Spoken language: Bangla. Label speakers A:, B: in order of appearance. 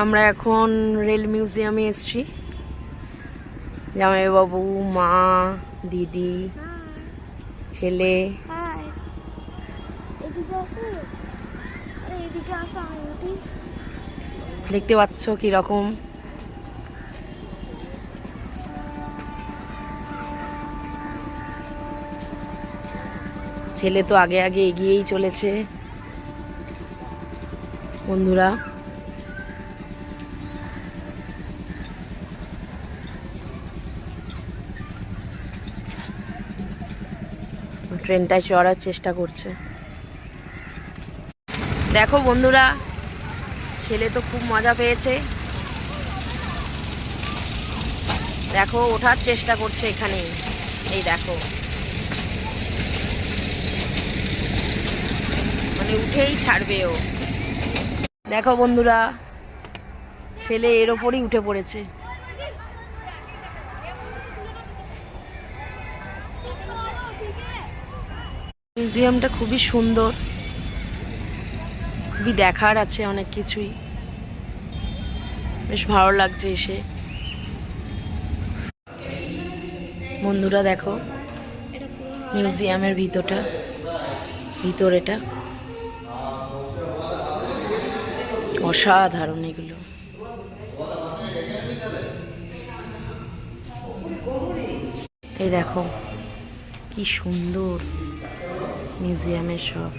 A: আমরা এখন রেল মিউজিয়ামে এসেছি। জামাইবাবু, মা, দিদি, ছেলে। দেখতে পাচ্ছ কিরকম ছেলে তো আগে আগে এগিয়েই চলেছে বন্ধুরা। ট্রেনটায় চড়ার চেষ্টা করছে। দেখো বন্ধুরা, ছেলে তো খুব মজা পেয়েছে। দেখো ওঠার চেষ্টা করছে এখানে, এই দেখো, মানে উঠেই ছাড়বে ও। দেখো বন্ধুরা, ছেলে এর ওপরই উঠে পড়েছে। মিউজিয়ামটা খুবই সুন্দর, খুবই দেখার আছে অনেক কিছুই, বেশ ভালো লাগছে এসে। বন্ধুরা দেখো মিউজিয়ামের ভিতরেটা অসাধারণ। এগুলো এই দেখো কি সুন্দর মিউজিয়ামের সব।